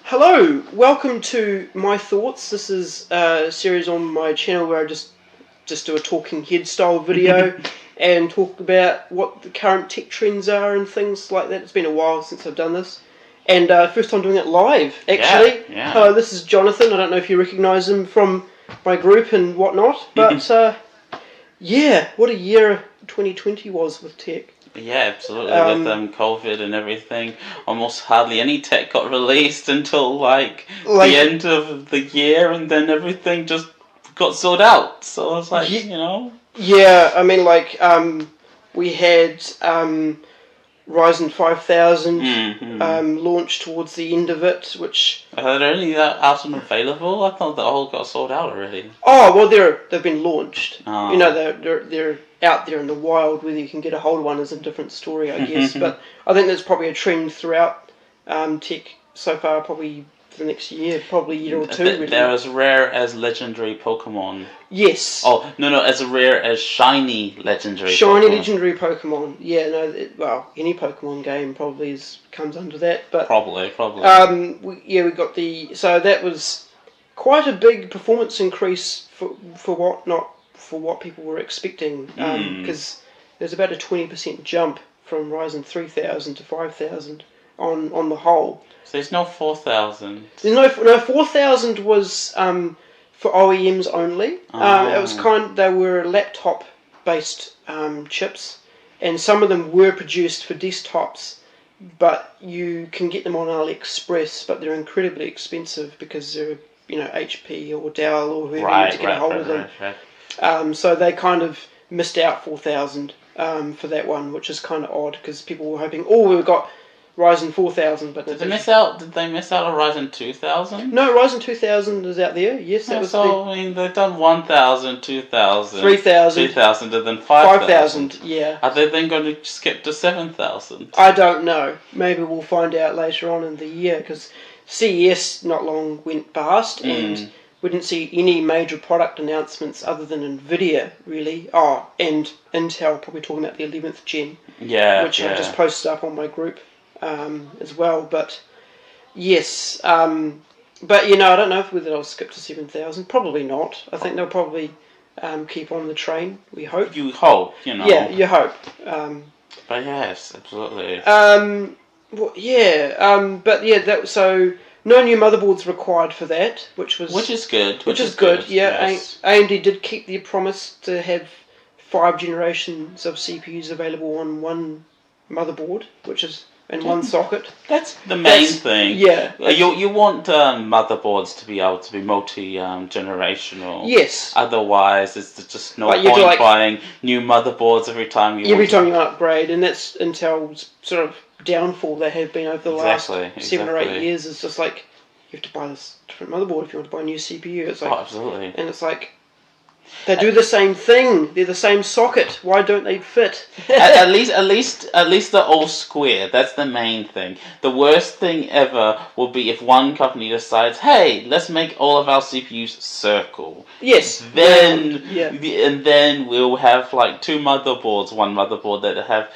Hello, welcome to My Thoughts. This is a series on my channel where I just do a talking head style video and talk about what the current tech trends are and things like that. It's been a while since I've done this. And first time doing it live, actually. Yeah. Hello, this is Jonathan. I don't know if you recognise him from my group and whatnot. But, yeah, what a year 2020 was with tech. Yeah, absolutely. With COVID and everything, almost hardly any tech got released until like the end of the year, and then everything just got sorted out. So it's like, Yeah, I mean, like, we had Ryzen 5000 launched towards the end of it, which... Are they only out and available? I thought that all got sold out already. Oh, well, they've been launched. Oh. You know, they're out there in the wild. Whether you can get a hold of one is a different story, I guess. But I think there's probably a trend throughout tech so far, probably for the next year, probably a year or two. Really. They're as rare as legendary Pokemon. Yes. Oh, no, as rare as shiny legendary Shiny Pokemon. legendary Pokemon. Yeah, no, well, any Pokemon game probably comes under that. But Probably. we got the... So that was quite a big performance increase for what people were expecting, because there's about a 20% jump from Ryzen 3000 to 5000 on the whole. So there's no 4000. There's no 4000 was for OEMs only. It was they were laptop based chips, and some of them were produced for desktops, but you can get them on AliExpress, but they're incredibly expensive because they're HP or Dell or whoever you need to get a hold of them. Right. So they kind of missed out 4000 for that one, which is kind of odd because people were hoping, we've got Ryzen 4000. But Did they miss out on Ryzen 2000? No, Ryzen 2000 is out there. Yes, that was. I mean, they've done 1000, 2000, 3000, 2000, and then 5000. Yeah. Are they then going to skip to 7000? I don't know. Maybe we'll find out later on in the year because CES not long went past and we didn't see any major product announcements other than Nvidia, really. And Intel, probably talking about the 11th gen. Yeah. Which I just posted up on my group as well. But, yes. But, I don't know whether they'll skip to 7000. Probably not. I think they'll probably keep on the train, we hope. You hope, Yeah, you hope. But yes, absolutely. But so... No new motherboards required for that, which is good. Which is good. Yeah, yes. AMD did keep their promise to have 5 generations of CPUs available on one motherboard, which is in one socket. That's the main thing. Yeah. You want motherboards to be able to be multi-generational. Yes. Otherwise, it's just no point buying new motherboards every time you upgrade, and that's Intel's sort of downfall they have been over the last 7 or 8 years. Is just like you have to buy this different motherboard if you want to buy a new CPU. It's like, absolutely. And it's like they do the same thing. They're the same socket. Why don't they fit? at least they're all square. That's the main thing. The worst thing ever will be if one company decides, hey, let's make all of our CPUs circle. Yes. And then we'll have like 2 motherboards. One motherboard that have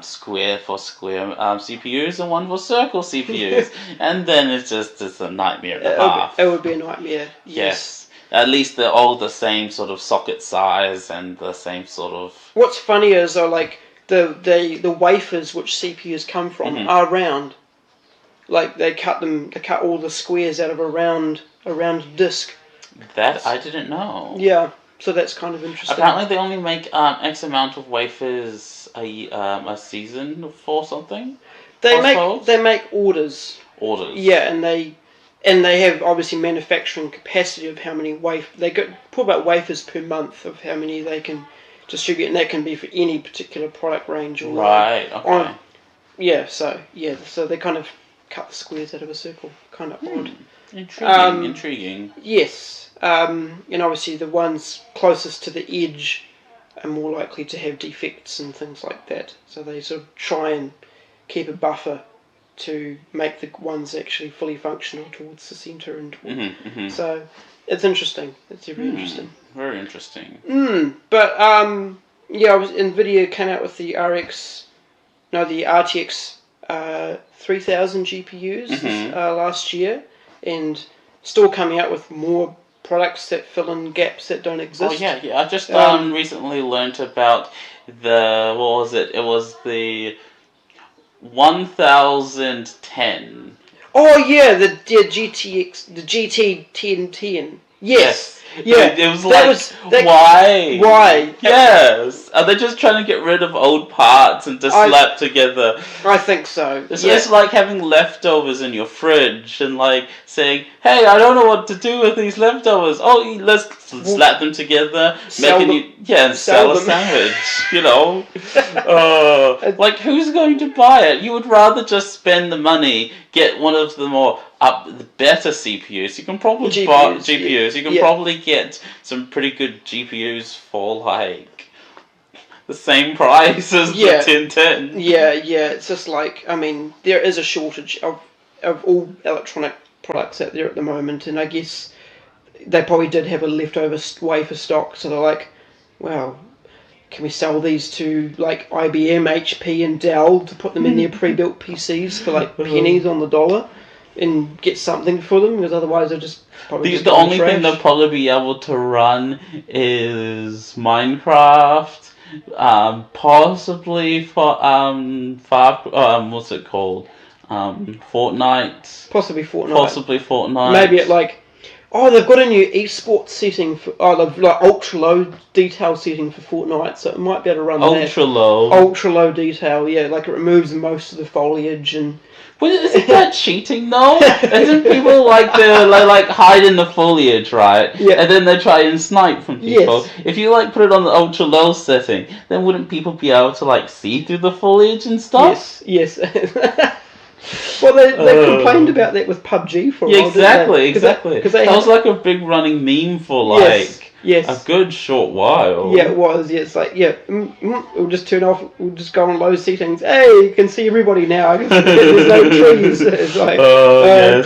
square for square CPUs and one for circle CPUs. And then it's a nightmare and a half. It would be a nightmare. Yes. At least they're all the same sort of socket size and the same sort of... What's funny is like the wafers which CPUs come from are round. Like they cut all the squares out of a round disc. That I didn't know. Yeah, so that's kind of interesting. Apparently they only make X amount of wafers a season for something. They make orders. Orders. Yeah, and they have obviously manufacturing capacity of how many they put about wafers per month of how many they can distribute, and that can be for any particular product range. Or right. Okay. So they kind of cut the squares out of a circle. Kind of odd. Intriguing. Yes. And obviously the ones closest to the edge are more likely to have defects and things like that. So they sort of try and keep a buffer to make the ones actually fully functional towards the centre and so it's interesting. It's very interesting. Very interesting. But Nvidia came out with the RTX 3,000 GPUs last year, and still coming out with more products that fill in gaps that don't exist. Oh yeah. I just recently learnt about the what was it? It was the 1010. Oh yeah, the GTX, the GT 1010. Yes. Yeah, it was why? Why? Yes. Are they just trying to get rid of old parts and just slap together? I think so. It's like having leftovers in your fridge and like saying, "Hey, I don't know what to do with these leftovers. Oh, let's slap them together, sell a sandwich." You know, like who's going to buy it? You would rather just spend the money, get one of the the better CPUs. You can probably buy GPUs. You can probably get some pretty good GPUs for like the same price as the 1010. Yeah. It's just like, I mean, there is a shortage of all electronic products out there at the moment, and I guess they probably did have a leftover wafer stock, so they're like, well, can we sell these to like IBM, HP, and Dell to put them in their pre-built PCs for like pennies on the dollar? And get something for them, because otherwise they're just probably the only thing they'll probably be able to run is Minecraft, possibly for what's it called, Fortnite. Possibly Fortnite. Maybe it like, they've got a new esports setting for like ultra low detail setting for Fortnite, so it might be able to run ultra low detail. Yeah, like it removes most of the foliage and. Well, isn't that cheating though? Isn't people like hide in the foliage, right? Yeah. And then they try and snipe from people. Yes. If you like put it on the ultra low setting, then wouldn't people be able to like see through the foliage and stuff? Yes. Well, they complained about that with PUBG for a while. Exactly. That was like a big running meme for like a good short while. Yeah, it was. Yeah, it's like we'll just turn off. We'll just go on low settings. Hey, you can see everybody now. There's no trees. It's like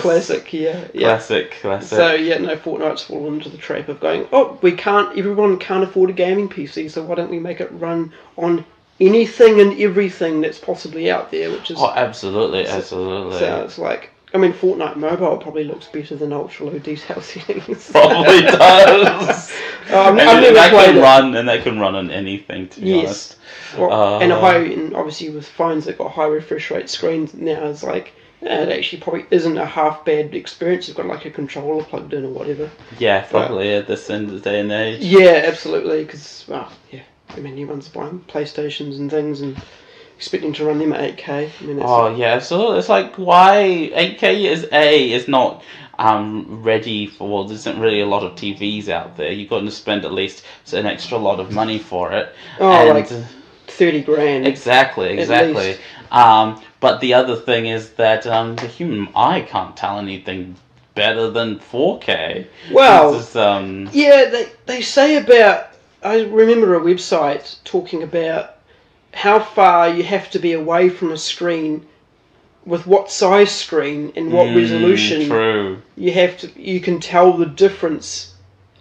classic. Yeah. Classic. So Fortnite's fallen into the trap of going. Everyone can't afford a gaming PC, so why don't we make it run on anything and everything that's possibly out there, which is absolutely. So it's like, I mean, Fortnite Mobile probably looks better than ultra low detail settings. Probably does. I've never played it. And they can run on anything, to be honest. Well, and obviously with phones that got high refresh rate screens now, it's like it actually probably isn't a half bad experience. You've got like a controller plugged in or whatever. Yeah, probably at this end of the day and age. Yeah, absolutely. Because I mean, everyone's buying PlayStations and things and expecting to run them at 8K. I mean, so it's like why 8K is not ready for. There isn't really a lot of TVs out there. You've got to spend at least an extra lot of money for it. Like $30,000. Exactly. But the other thing is that the human eye can't tell anything better than 4K. Well, they say about. I remember a website talking about how far you have to be away from a screen, with what size screen and what resolution. True. You can tell the difference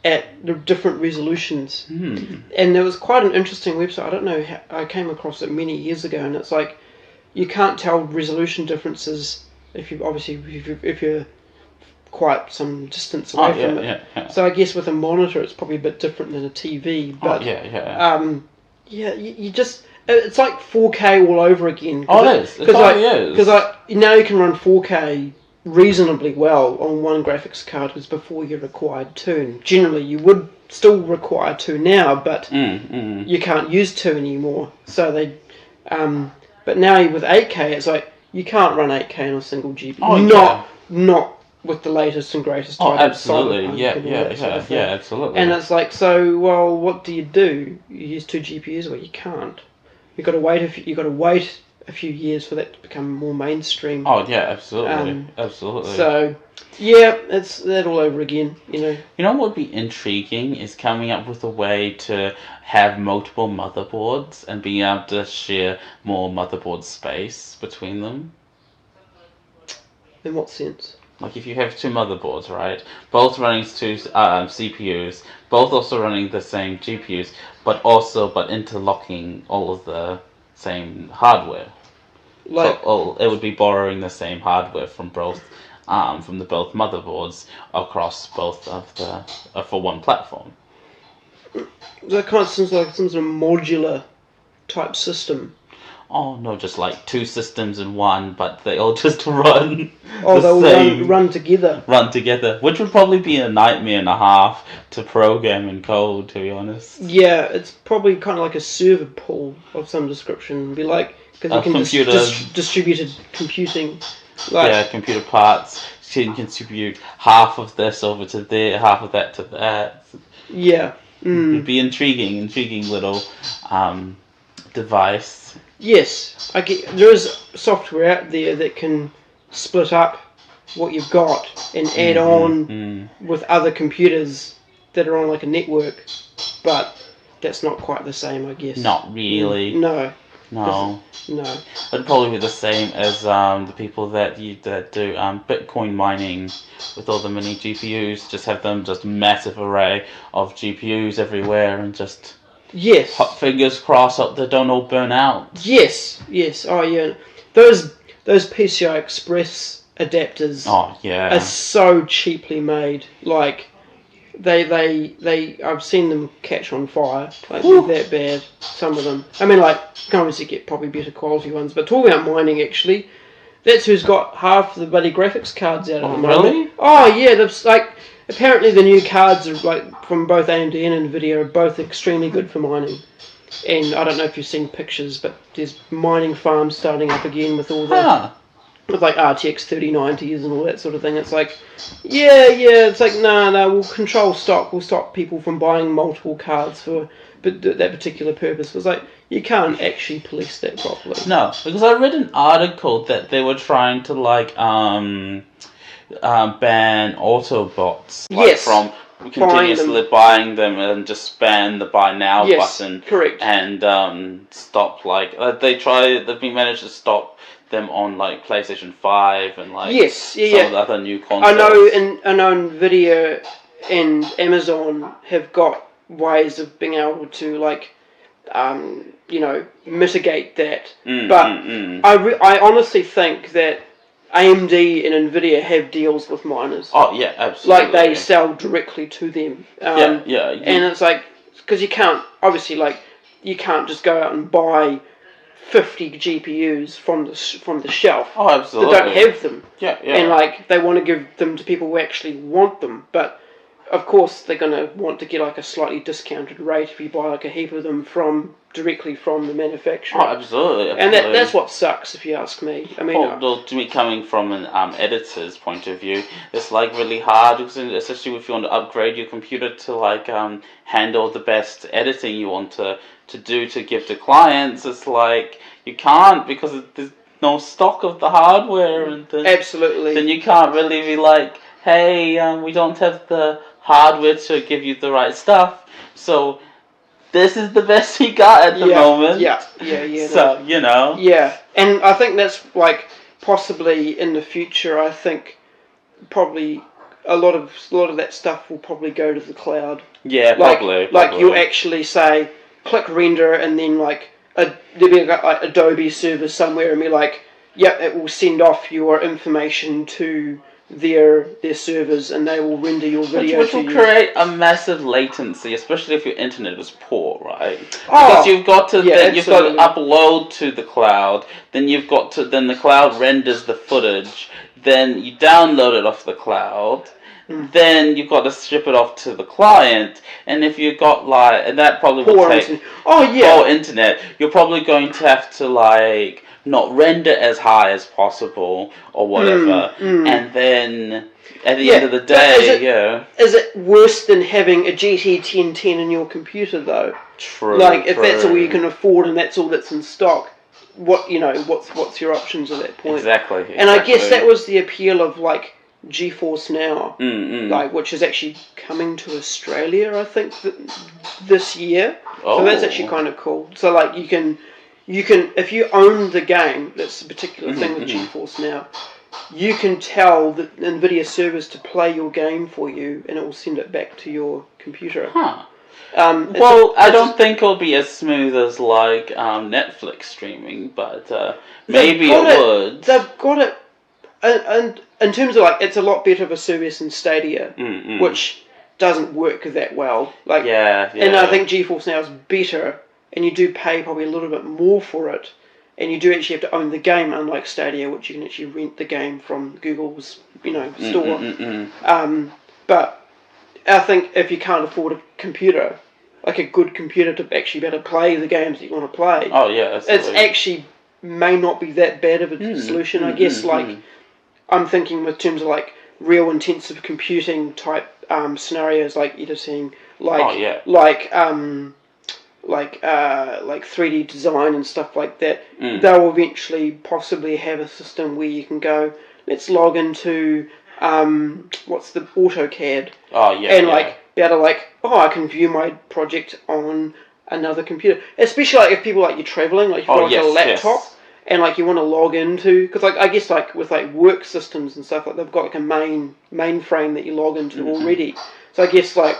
at the different resolutions. And there was quite an interesting website. I don't know how I came across it many years ago, and it's like you can't tell resolution differences if you're quite some distance away from it. Yeah. So I guess with a monitor it's probably a bit different than a TV. But you just, it's like 4K all over again. It is. It totally is. Because now you can run 4K reasonably well on one graphics card, because before you required two. And generally you would still require two now, but you can't use two anymore. So they, but now with 8K it's like you can't run 8K on a single GPU. Not with the latest and greatest type absolutely. of Absolutely. And it's like, so, well, what do? You use two GPUs? Well, you can't. You've got to wait a few years for that to become more mainstream. Absolutely. So, it's that all over again, You know what would be intriguing is coming up with a way to have multiple motherboards and being able to share more motherboard space between them. In what sense? Like if you have two motherboards, right? Both running two CPUs, both also running the same GPUs, but interlocking all of the same hardware. Like, it would be borrowing the same hardware from both motherboards across both of the for one platform. that kind of seems like some sort of modular type system. Oh no, just like two systems in one, but they all just run. They'll run together. Run together, which would probably be a nightmare and a half to program and code, to be honest. Yeah, it's probably kind of like a server pool of some description. It'd be like, because you can distributed computing. Like, computer parts. You can contribute half of this over to there, half of that to that. Yeah. It'd be intriguing little device. Yes, there is software out there that can split up what you've got and add on with other computers that are on like a network, but that's not quite the same, I guess. Not really. No. It'd probably be the same as the people that do Bitcoin mining with all the mini GPUs. Just have them just massive array of GPUs everywhere and just. Yes. Fingers crossed that they don't all burn out. Yes. Oh yeah. Those PCI Express adapters are so cheaply made. Like they I've seen them catch on fire. Like they're that bad. Some of them. I mean, like you can obviously get probably better quality ones, but talking about mining actually, that's who's got half the bloody graphics cards out at the moment. Really? Oh yeah, that's like. Apparently the new cards are like from both AMD and Nvidia are both extremely good for mining. And I don't know if you've seen pictures, but there's mining farms starting up again with all the with like RTX 3090s and all that sort of thing. It's like it's like no, we'll control stock, we'll stop people from buying multiple cards for that particular purpose. It was like you can't actually police that properly. No, because I read an article that they were trying to like ban Autobots from continuously buying them and just spam the buy now button. Correct. And stop they've been managed to stop them on like PlayStation 5 and like some of the other new consoles. I know Nvidia and Amazon have got ways of being able to like mitigate that. I honestly think that AMD and Nvidia have deals with miners. Oh yeah, absolutely. Like they sell directly to them. And it's like because you can't obviously you can't just go out and buy 50 GPUs from the shelf. Oh, absolutely. They don't have them. Yeah. And like they want to give them to people who actually want them, but of course they're going to want to get like a slightly discounted rate if you buy like a heap of them directly from the manufacturer. Oh, absolutely. And that's what sucks, if you ask me. I mean, to me, coming from an editor's point of view, it's like really hard, especially if you want to upgrade your computer to like handle the best editing you want to do to give to clients. It's like you can't because there's no stock of the hardware, and then you can't really be like, hey, we don't have the hardware to give you the right stuff, so this is the best we got at the moment. Yeah. So, Yeah, and I think that's like possibly in the future. I think probably a lot of that stuff will probably go to the cloud. Yeah, probably. Like you'll actually say click render, and then like there'll be like Adobe server somewhere, and be like, yep, it will send off your information to their servers, and they will render your video which will create a massive latency, especially if your internet is poor, right? Because you've got to upload to the cloud, then the cloud renders the footage, then you download it off the cloud, then you've got to ship it off to the client, and if you've got and that probably will take poor internet, you're probably going to have to not render as high as possible or whatever, and then at the end of the day, is it worse than having a GT 1010 in your computer though? True. If that's all you can afford and that's all that's in stock, what's your options at that point? Exactly. And I guess that was the appeal of GeForce Now, which is actually coming to Australia, I think, this year. Oh. So that's actually kind of cool. So you can, if you own the game, that's the particular thing with GeForce Now, you can tell the NVIDIA servers to play your game for you, and it will send it back to your computer. Huh. I don't think it'll be as smooth as like Netflix streaming, but maybe it would. They've got it, and in terms of like, it's a lot better of a service than Stadia, which doesn't work that well. Like, and I think GeForce Now is better, and you do pay probably a little bit more for it, and you do actually have to own the game, unlike Stadia, which you can actually rent the game from Google's store. But I think if you can't afford a computer, like a good computer to actually be able to play the games that you want to play, it's actually may not be that bad of a solution. I guess like I'm thinking with terms of like real intensive computing type scenarios, like you're saying, like 3D design and stuff like that. They'll eventually possibly have a system where you can go, let's log into what's the AutoCAD, be able to like, I can view my project on another computer, especially like if people like you're traveling, like you've got a laptop and like you want to log into, because like I guess like with like work systems and stuff, like they've got like a mainframe that you log into already, so I guess like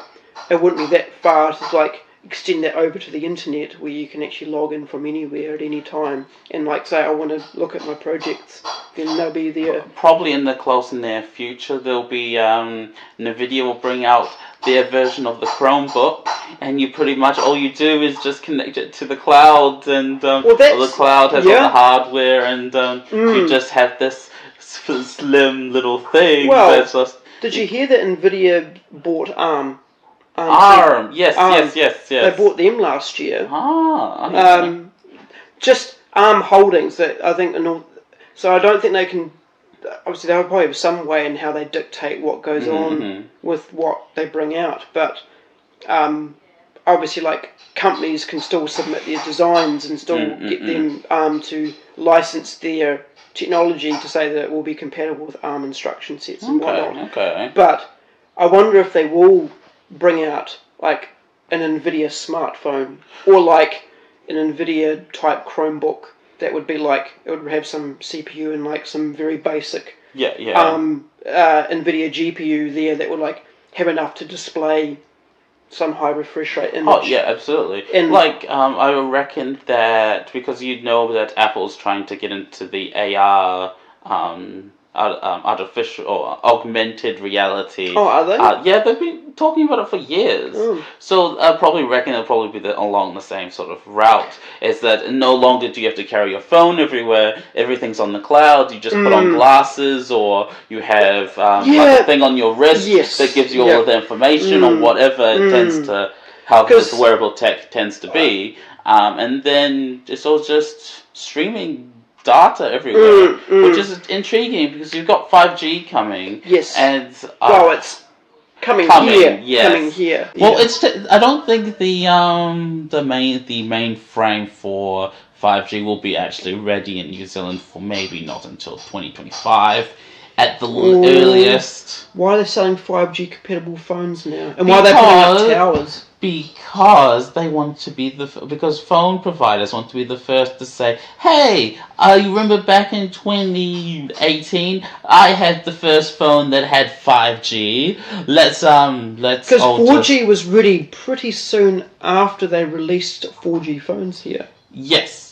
it wouldn't be that far to like extend that over to the internet where you can actually log in from anywhere at any time and like say I want to look at my projects, then they'll be there. Probably in the close and near future there'll be NVIDIA will bring out their version of the Chromebook, and you pretty much all you do is just connect it to the cloud, and the cloud has all the hardware, and you just have this slim little thing. Did you hear that NVIDIA bought ARM? Yes. They bought them last year. Ah. Just ARM Holdings. That I think, so I don't think they can. Obviously, they'll probably have some way in how they dictate what goes on with what they bring out. But obviously, like companies can still submit their designs and still get them to license their technology to say that it will be compatible with ARM instruction sets and whatnot. But I wonder if they will bring out like an NVIDIA smartphone or like an NVIDIA type Chromebook that would be like, it would have some CPU and like some very basic NVIDIA GPU there that would like have enough to display some high refresh rate image. Oh yeah, absolutely. And like I reckon that because you know that Apple's trying to get into the AR artificial or augmented reality. Oh, are they? Yeah, they've been talking about it for years. So I probably reckon it'll probably be along the same sort of route. Is that no longer do you have to carry your phone everywhere? Everything's on the cloud. You just put on glasses, or you have like a thing on your wrist that gives you all of the information or whatever it tends to, how this wearable tech tends to be. And then it's all just streaming data everywhere, which is intriguing because you've got 5G coming. Yes. And it's coming here. Yes. Coming here. Well, I don't think the main frame for 5G will be actually ready in New Zealand for maybe not until 2025 at the earliest. Why are they selling 5G compatible phones now? And why are they putting up towers? Because they want to be because phone providers want to be the first to say, hey, you remember back in 2018, I had the first phone that had 5G. Let's because 4G was ready pretty soon after they released 4G phones here. Yes.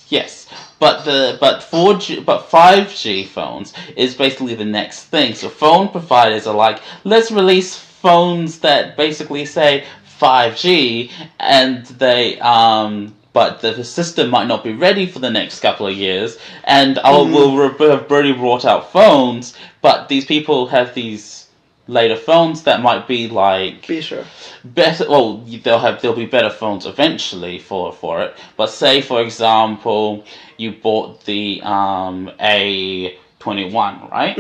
But 5G phones is basically the next thing. So phone providers are like, let's release phones that basically say 5G, and they but the system might not be ready for the next couple of years, and we'll have already brought out phones, but these people have these later phones that might be like better. Well, there'll be better phones eventually for it. But say for example, you bought the A21, right?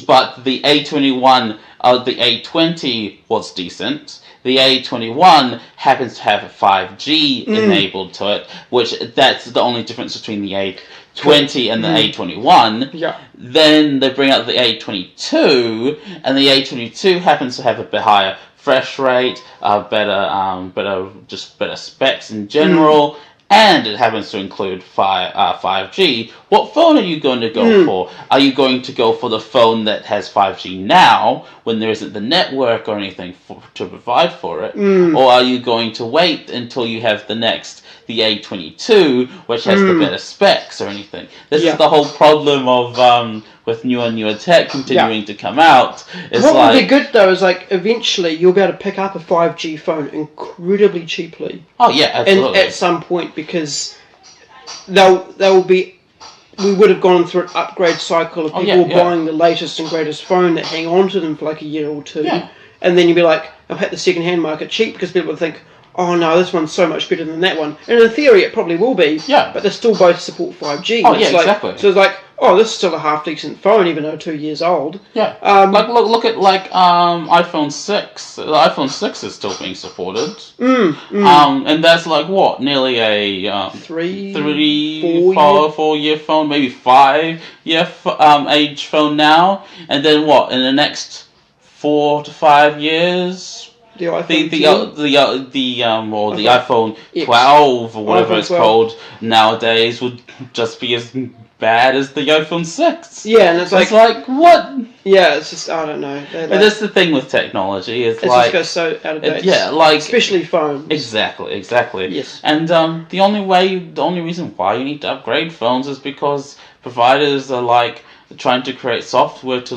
But the A21, the A20 was decent. The A21 happens to have a 5G enabled to it, which that's the only difference between the A20 and the A21. Yeah. Then they bring out the A22, and the A22 happens to have a bit higher refresh rate, better specs in general, and it happens to include 5G, what phone are you going to go for? Are you going to go for the phone that has 5G now, when there isn't the network or anything to provide for it? Or are you going to wait until you have the A22, which has the better specs or anything? This is the whole problem of with newer tech continuing to come out. It's what would be good though is like eventually you'll be able to pick up a 5G phone incredibly cheaply. Oh yeah, absolutely. At some point, because they'll be. We would have gone through an upgrade cycle of people buying the latest and greatest phone that hang on to them for like a year or two, and then you'd be like, I'll hit the second-hand market cheap because people would think, oh no, this one's so much better than that one. And in theory, it probably will be. Yeah. But they still both support 5G. Oh yeah, exactly. So it's like, oh, this is still a half-decent phone, even though 2 years old. Yeah. Like look at iPhone 6. The iPhone 6 is still being supported. And that's like what, nearly a 4-year phone, maybe 5-year age phone now. And then what, in the next 4 to 5 years? The iPhone the iPhone 12 or whatever it's called nowadays would just be as bad as the iPhone 6. Yeah, and it's like what? Yeah, it's just, I don't know. But that's the thing with technology. It just goes so out of date. Especially phones. Exactly. Yes. And the only reason why you need to upgrade phones is because providers are like trying to create software to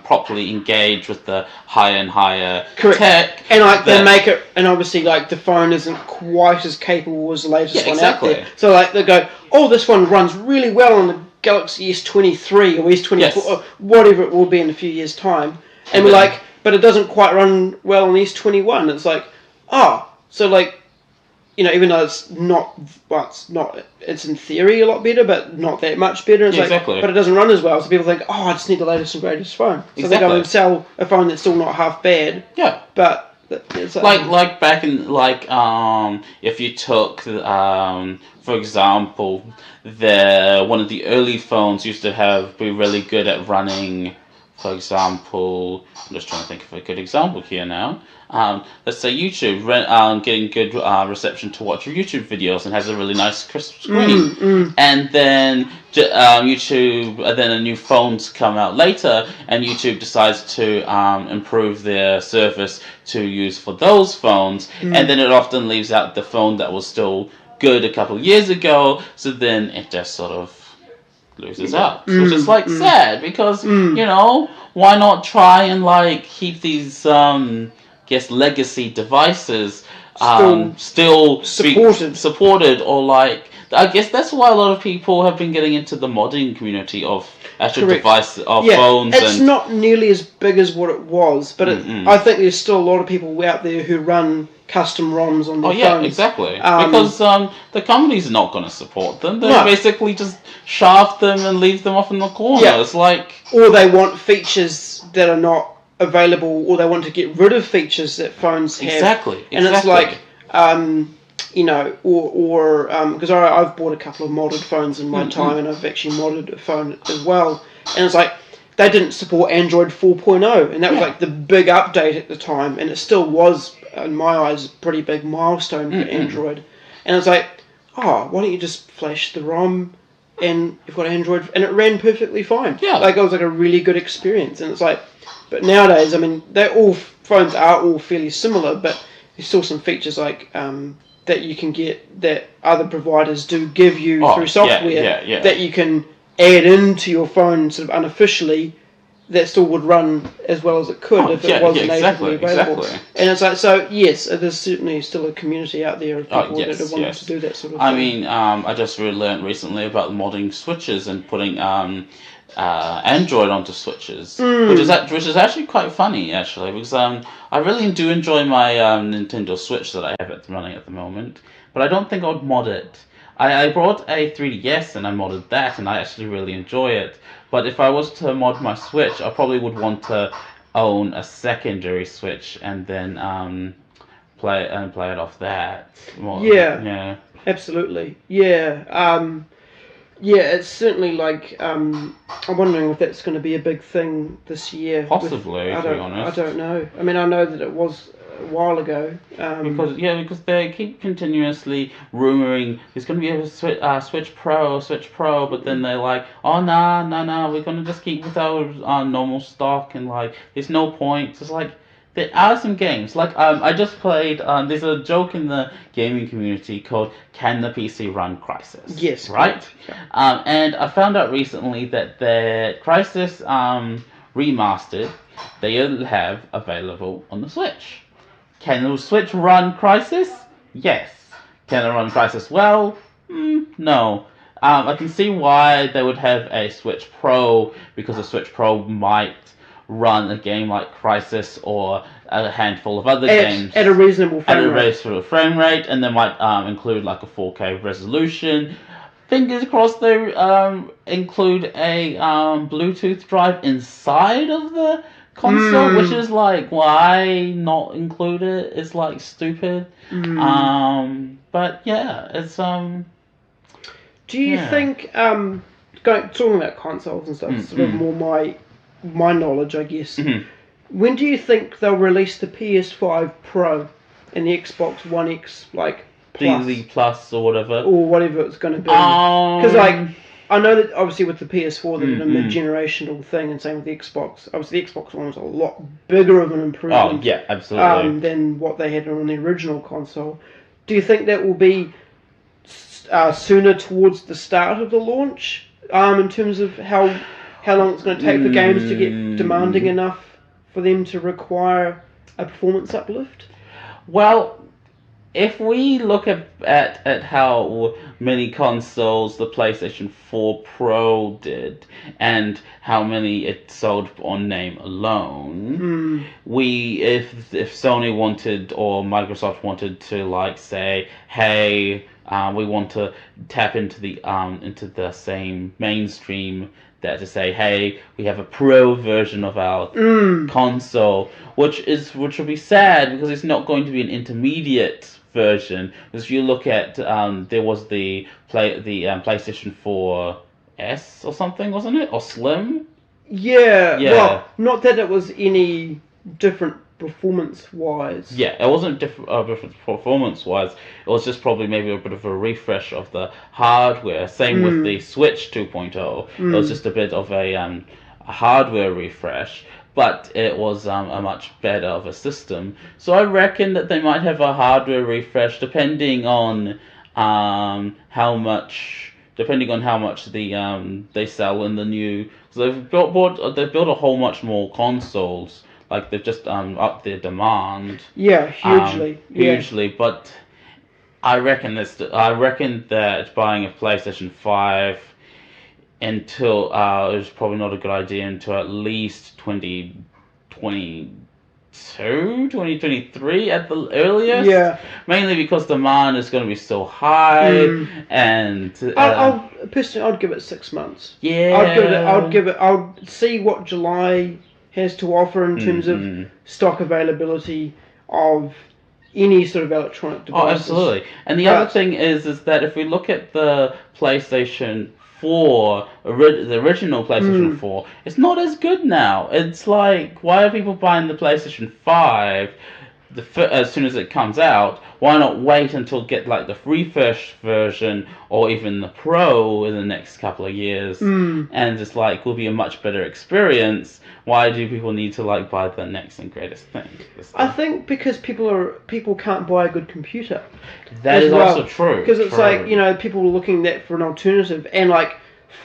properly engage with the higher and higher tech. And they make it, and obviously the phone isn't quite as capable as the latest one out there. So they go, oh, this one runs really well on the Galaxy S23 or S24 or whatever it will be in a few years' time. And we're like, but it doesn't quite run well on the S21. It's like, even though it's in theory a lot better, but not that much better. It's but it doesn't run as well. So people think, oh, I just need the latest and greatest phone. So they go and sell a phone that's still not half bad. Yeah. But it's like back in if you took for example, one of the early phones used to be really good at running. For example, I'm just trying to think of a good example here now. Let's say YouTube, getting good reception to watch YouTube videos and has a really nice crisp screen. And then then a new phones come out later, and YouTube decides to improve their service to use for those phones, and then it often leaves out the phone that was still good a couple of years ago. So then it just sort of loses out, which is sad because why not try and keep these legacy devices still supported, or I guess that's why a lot of people have been getting into the modding community of actual devices of phones. It's not nearly as big as what it was, but I think there's still a lot of people out there who run custom ROMs on their phones. Oh yeah, exactly. Because the company's not going to support them. They basically just shaft them and leave them off in the corner. Yeah. It's or they want features that are not available, or they want to get rid of features that phones have. Exactly. And it's because I've bought a couple of modded phones in my time, and I've actually modded a phone as well. And it's they didn't support Android 4.0, and that was the big update at the time, and it still was, in my eyes, a pretty big milestone for Android. And it's why don't you just flash the ROM, and you've got Android, and it ran perfectly fine. Yeah. It was a really good experience, and it's but nowadays, phones are all fairly similar, but there's still some features that you can get that other providers do give you through software that you can add into your phone sort of unofficially, that still would run as well as it could if it wasn't natively available. Exactly. And it's yes, there's certainly still a community out there of people that are wanting to do that sort of thing. I just really learned recently about modding switches and putting Android onto switches, which is actually quite funny actually, because I really do enjoy my Nintendo Switch that I have running at the moment, but I don't think I would mod it. I brought a 3DS and I modded that, and I actually really enjoy it. But if I was to mod my Switch, I probably would want to own a secondary Switch and then play it off that. Yeah. Absolutely. Yeah. It's certainly I'm wondering if that's going to be a big thing this year. Possibly, to be honest. I don't know. I mean, I know that it was a while ago. Because they keep continuously rumoring there's going to be a Switch Pro, but then they're like, oh no, we're going to just keep with our normal stock, and like there's no point. It's like there are some games like I just played. There's a joke in the gaming community called "Can the PC run Crysis?" Yes, right. Yeah. And I found out recently that the Crysis remastered they'll have available on the Switch. Can the Switch run Crysis? Yes. Can it run Crysis well? No. I can see why they would have a Switch Pro, because a Switch Pro might run a game like Crysis or a handful of other games at a reasonable frame rate, and they might include like a 4K resolution. Fingers crossed they include a Bluetooth drive inside of the console, which is like, why not include it? It's like stupid. But yeah, it's Do you think talking about consoles and stuff, sort of more my knowledge, I guess. When do you think they'll release the PS5 Pro and the Xbox One X, like Plus, the Plus or whatever it's going to be? Because like I know that obviously with the PS4 they're a mid-generational thing, and same with the Xbox. Obviously the Xbox One was a lot bigger of an improvement. Oh yeah, absolutely. Than what they had on the original console. Do you think that will be sooner towards the start of the launch? In terms of how long it's going to take for games to get demanding enough for them to require a performance uplift? Well, if we look at how many consoles the PlayStation 4 Pro did, and how many it sold on name alone, if Sony wanted or Microsoft wanted to like say, hey, we want to tap into the same mainstream, that to say, hey, we have a pro version of our console, which will be sad because it's not going to be an intermediate version. Because if you look at there was the PlayStation 4 S or something, wasn't it, or Slim? Yeah. Well, not that it was any different performance-wise. Yeah, it wasn't different performance-wise. It was just probably maybe a bit of a refresh of the hardware. Same with the Switch 2.0. It was just a bit of a hardware refresh, but it was a much better of a system. So I reckon that they might have a hardware refresh depending on how much they sell in the new. So they've built a whole much more consoles. Like they've just upped their demand. Yeah, hugely. But I reckon that buying a PlayStation 5 until is probably not a good idea until at least 2023 at the earliest. Yeah. Mainly because demand is going to be so high, and I'd give it 6 months. Yeah. I'll see what July has to offer in terms of stock availability of any sort of electronic devices. Oh, absolutely. And the other thing is that if we look at the PlayStation 4, the original PlayStation 4, it's not as good now. It's like, why are people buying the PlayStation 5 as soon as it comes out? Why not wait until get like the refreshed version or even the Pro in the next couple of years, and just like will be a much better experience? Why do people need to like buy the next and greatest thing? I think because people can't buy a good computer. That is also true. Because it's like, people are looking at that for an alternative, and like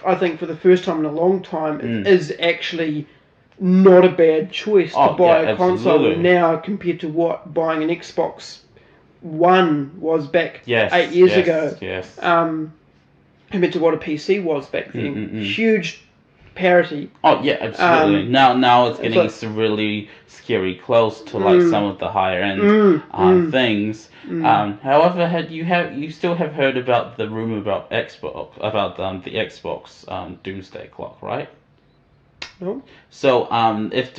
I think for the first time in a long time, it is actually not a bad choice to buy a console now compared to what buying an Xbox One was back 8 years ago. Yes. Compared to what a PC was back then. Huge parity. Oh yeah, absolutely. Now it's getting really scary close to like some of the higher end things. However, you still have heard about the rumor about the Xbox Doomsday Clock, right? No. So if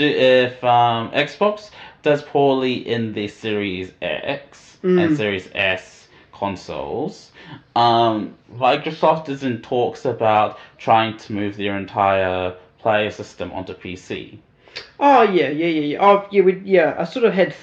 Xbox does poorly in the Series X and Series S consoles, Microsoft is in talks about trying to move their entire player system onto PC. Oh yeah. I sort of had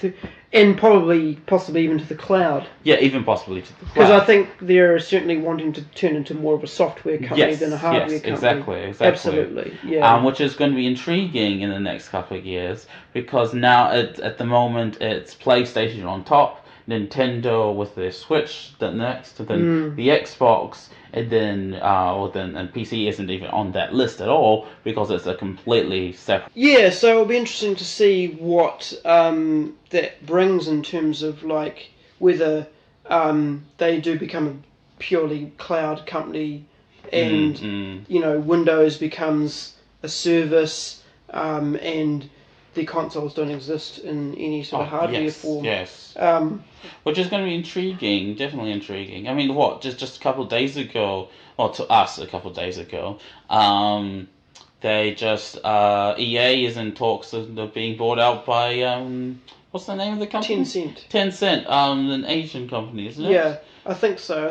And possibly even to the cloud. Yeah, even possibly to the cloud. Because I think they're certainly wanting to turn into more of a software company than a hardware company. Exactly. Absolutely, yeah. Which is going to be intriguing in the next couple of years, because now at the moment it's PlayStation on top, Nintendo with their Switch next, and then the Xbox, and then and PC isn't even on that list at all because it's a completely separate. Yeah, so it'll be interesting to see what that brings in terms of like whether they do become a purely cloud company, and Windows becomes a service, and the consoles don't exist in any sort of hardware form. Yes. Which is going to be intriguing, definitely intriguing. I mean, just a couple of days ago, or to us a couple of days ago, they just EA is in talks of being bought out by what's the name of the company? Tencent, an Asian company, isn't it? Yeah, I think so.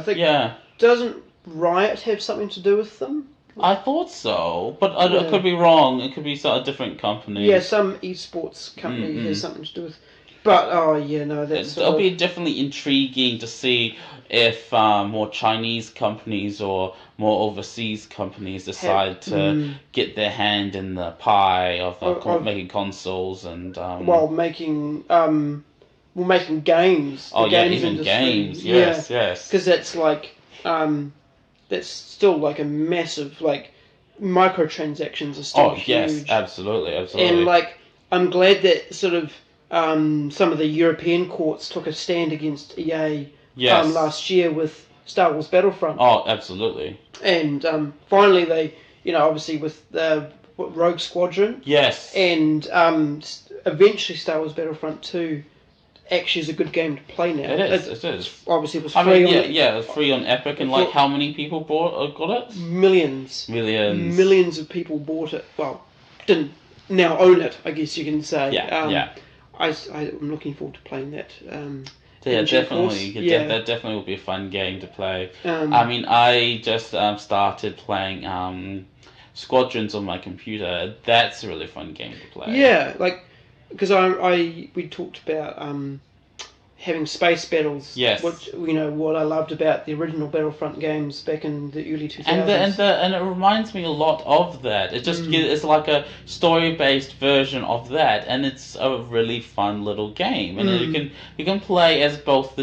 Doesn't Riot have something to do with them? I thought so, but I could be wrong. It could be sort of different company. Yeah, some esports company has something to do with. But it'll be definitely intriguing to see if more Chinese companies or more overseas companies decide to get their hand in the pie of making consoles and making games. Even games. Yes. Because that's like that's still like a massive microtransactions are still huge. Yes, absolutely. And I'm glad that sort of some of the European courts took a stand against EA last year with Star Wars Battlefront. Oh, absolutely. And finally they, obviously with Rogue Squadron. Yes. And eventually Star Wars Battlefront 2 actually is a good game to play now. It is. Obviously it was free. It was free on Epic, and how many people got it? Millions of people bought it. Well, didn't now own it, I guess you can say. I'm looking forward to playing that. Definitely. That definitely will be a fun game to play. I just started playing Squadrons on my computer. That's a really fun game to play. Yeah, because we talked about having space battles. Yes. What I loved about the original Battlefront games back in the early 2000s. And it reminds me a lot of that. It just it's like a story-based version of that, and it's a really fun little game. And you can play as both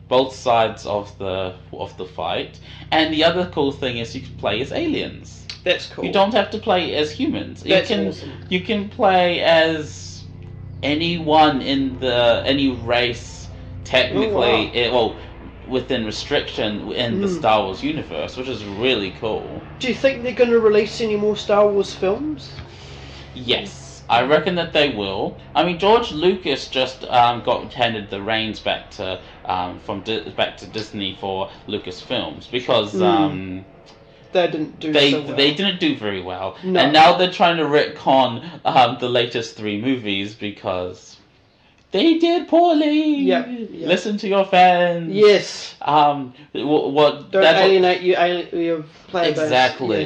both sides of the fight. And the other cool thing is you can play as aliens. That's cool. You don't have to play as humans. Awesome. You can play as anyone in any race, technically, within restriction in the Star Wars universe, which is really cool. Do you think they're going to release any more Star Wars films? Yes, I reckon that they will. I mean, George Lucas just got handed the reins back to Disney for Lucasfilms because they didn't do so well. They didn't do very well. No. And now they're trying to retcon the latest 3 movies because they did poorly. Yeah. Listen to your fans. Yes. Don't alienate your player base.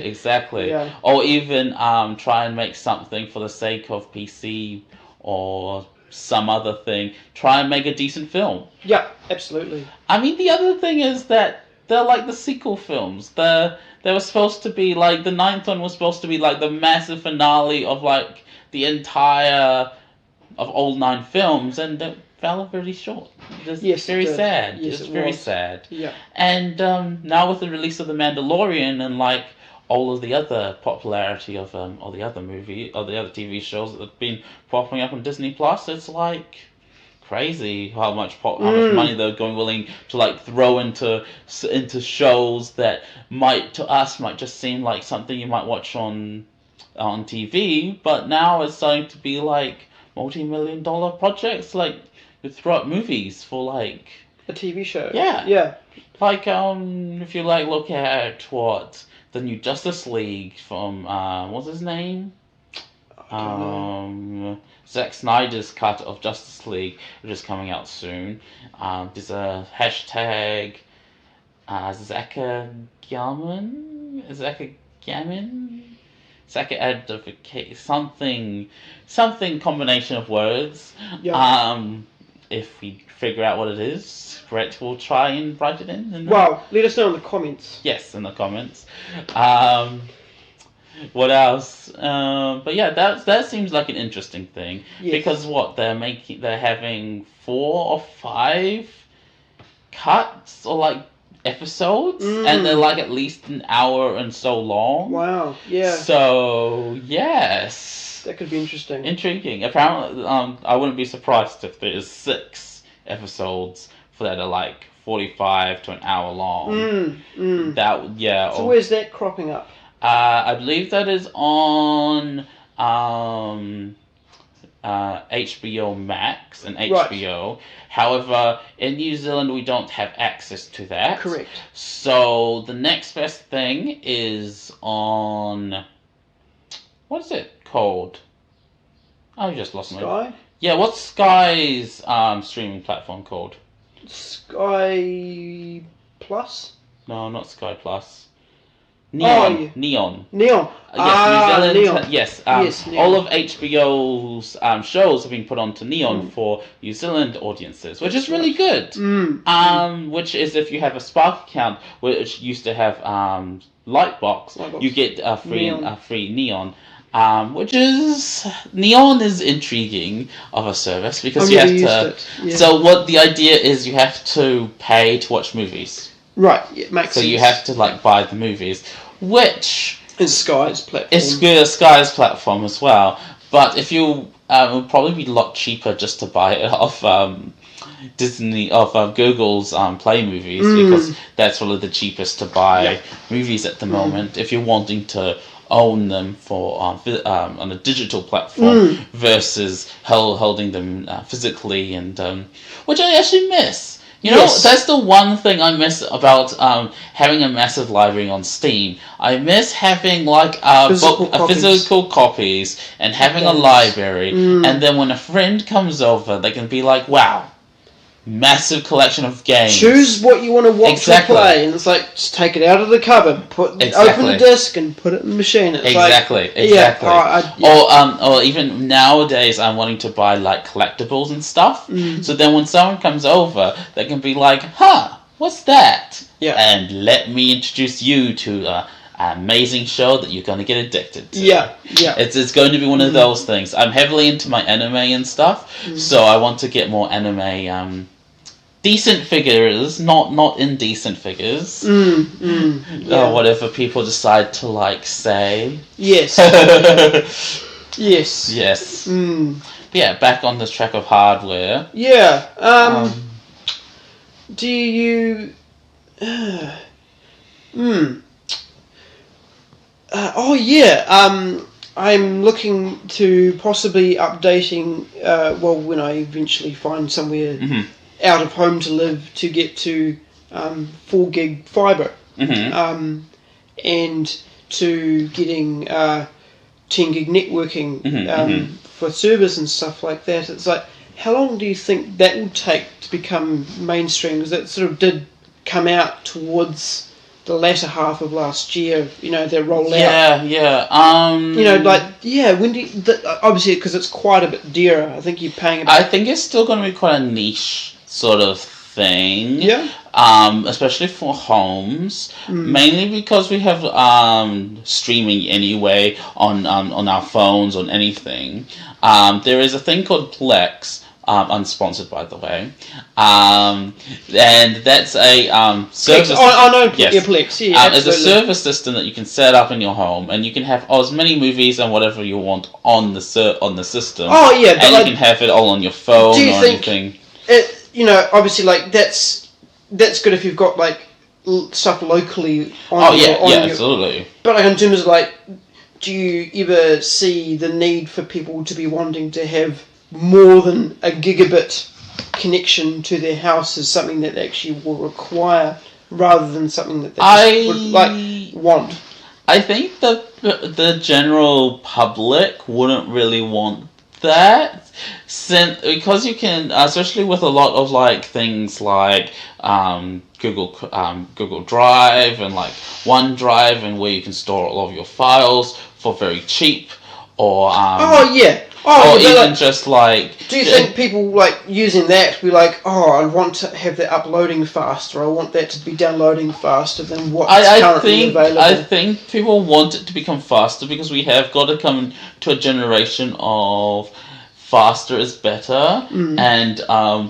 Exactly. Yeah. Or even try and make something for the sake of PC or some other thing. Try and make a decent film. Yeah, absolutely. I mean, the other thing is that they're like the sequel films. They were supposed to be like, the 9th one was supposed to be like the massive finale of like the entire of all 9 films, and it fell very short. It's very sad. Yes, it's very sad. Yeah. And now with the release of The Mandalorian and like all of the other popularity of all the other TV shows that have been popping up on Disney Plus, it's like crazy how much money they're willing to like throw into shows that might just seem like something you might watch on TV, but now it's starting to be like multi-million-dollar projects. Like you throw up movies for like a TV show. Yeah. Like if you like look at what the new Justice League from what's his name? Zack Snyder's cut of Justice League, which is coming out soon. There's a hashtag second identification, something combination of words. Yeah. If we figure out what it is, Brett will try and write it in. Well, let us know in the comments. Yes, in the comments. What else? But yeah, that seems like an interesting thing. Yes. Because they're having 4 or 5 cuts or like episodes, and they're like at least an hour and so long. Wow. Yeah. So yes, that could be interesting. Intriguing. Apparently, I wouldn't be surprised if there's 6 episodes that are like 45 to an hour long. So where's that cropping up? I believe that is on HBO Max and HBO. Right. However, in New Zealand, we don't have access to that. Correct. So the next best thing is on... What is it called? I just lost my... Sky? Yeah, what's Sky's streaming platform called? Sky Plus? No, not Sky Plus. Neon. Neon. Yes, New Zealand. Neon. Yes. Neon. All of HBO's shows have been put onto Neon for New Zealand audiences, which is really good. Which is if you have a Spark account, which used to have Lightbox, you get a free Neon. Which is Neon is intriguing of a service because you have to. Yeah. So what the idea is, you have to pay to watch movies. Right, it makes sense. So you have to buy the movies, which is Sky's platform. It's Sky's platform as well. But if you, it would probably be a lot cheaper just to buy it off Google's Play Movies, because that's one of the cheapest to buy movies at the moment. If you're wanting to own them for on a digital platform versus holding them physically, and which I actually miss. You know, that's the one thing I miss about having a massive library on Steam. I miss having physical copies and having a library, and then when a friend comes over, they can be like, "Wow, massive collection of games. Choose what you want to watch or play," and it's like, just take it out of the cupboard, open the disc, and put it in the machine. It's exactly. Or even nowadays, I'm wanting to buy collectibles and stuff. So then when someone comes over, they can be like, "Huh, what's that?" Yeah. And let me introduce you to an amazing show that you're going to get addicted to. Yeah. It's going to be one of those things. I'm heavily into my anime and stuff, so I want to get more anime. Decent figures, not indecent figures. Or whatever people decide to say. Yes. Yes. Yeah, back on this track of hardware. Yeah. Do you? I'm looking to possibly updating. When I eventually find somewhere out of home to live, to get to 4 gig fibre, and to getting 10 gig networking for servers and stuff like that. It's like, how long do you think that will take to become mainstream? Because that sort of did come out towards the latter half of last year, their rollout. When do you, obviously, because it's quite a bit dearer. I think you're paying about... I think it's still going to be quite a niche sort of thing. Yeah. Especially for homes. Mainly because we have streaming anyway on our phones, on anything. There is a thing called Plex. Unsponsored, by the way. And that's a service... I know Plex, yeah, it's a service system that you can set up in your home, and you can have as many movies and whatever you want on the system. Oh, yeah. And you can have it all on your phone or anything. Obviously, that's good if you've got, stuff locally on absolutely. But, in terms of, do you ever see the need for people to be wanting to have more than a gigabit connection to their house as something that they actually will require, rather than something that they would want? I think the general public wouldn't really want that. because you can, especially with a lot of like things like Google Drive and like OneDrive, and where you can store all of your files for very cheap, or Oh yeah. or yeah, even like, just like. do you think people like using that be like, oh, I want to have that uploading faster, I want that to be downloading faster than what's currently available? I think people want it to become faster because we have got to come to a generation of faster is better, and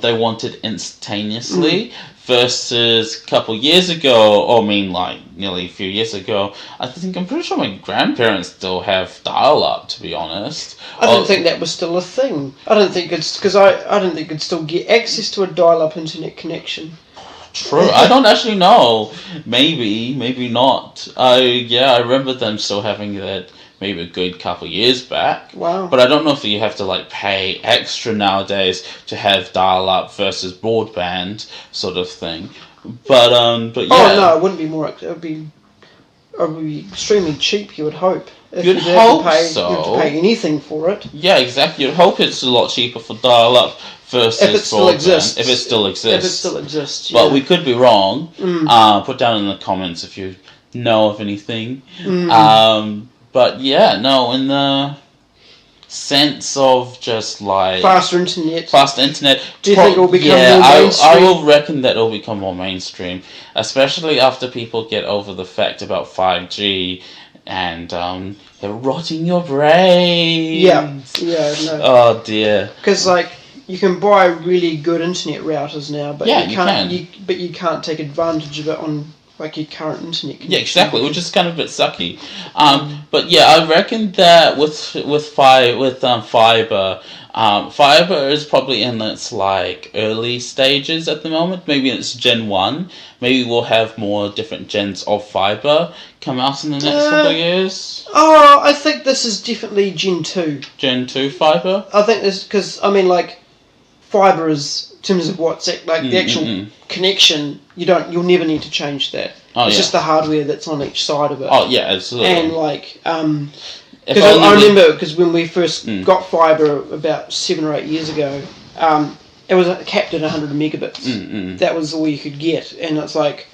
they want it instantaneously. Versus a couple years ago, or I mean like nearly a few years ago, I'm pretty sure my grandparents still have dial-up, to be honest. I didn't think that was still a thing. I don't think it's because I don't think you'd still get access to a dial-up internet connection. True, I don't actually know. Maybe not. I remember them still having that maybe a good couple years back. Wow. But I don't know if you have to like pay extra nowadays to have dial-up versus broadband sort of thing. But yeah. Oh no, it wouldn't be more. It would be extremely cheap. You would hope. If You'd hope so. You have to pay anything for it. Yeah, exactly. You'd hope it's a lot cheaper for dial-up versus if it still broadband. exists. If it still exists. If it still exists. Yeah. But we could be wrong. Put down in the comments if you know of anything. But yeah, no, in the sense of just like faster internet. Do you think it will become more mainstream? I will reckon that it will become more mainstream, especially after people get over the fact about 5G and they're rotting your brain. Yeah, no. Oh dear. Because like you can buy really good internet routers now, but you can't take advantage of it on like your current internet connection. Yeah, exactly, which is kind of a bit sucky. But yeah, I reckon that with fiber, fiber is probably in its like early stages at the moment. Maybe it's Gen 1. Maybe we'll have more different gens of fiber come out in the next couple of years. Oh, I think this is definitely Gen 2. Gen 2 fiber? I think this, because I mean like fiber is, in terms of what's like the actual connection, you'll never need to change that. It's just the hardware that's on each side of it. Oh yeah, absolutely. And like, because I remember, because when we first got fiber about 7 or 8 years ago, it was capped at 100 megabits. That was all you could get, and it's like,